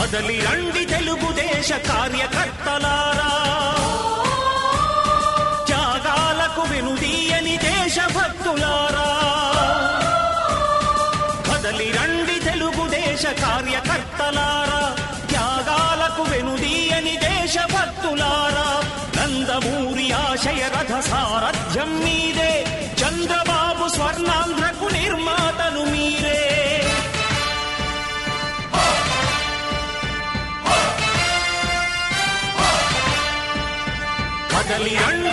కదలి రండి తెలుగుదేశ కార్యకర్తలారా, త్యాగాలకు వెనుదీయని దేశభక్తులారా. కదలి రండి తెలుగుదేశ కార్యకర్తలారా, త్యాగాలకు వెనుదీయని దేశభక్తులారా. నందమూరి ఆశయ రథ సారథ్యం మీదే, చంద్రబాబు స్వర్ణాంధ్రకు నిర్మాతను మీరే. కదలి రండి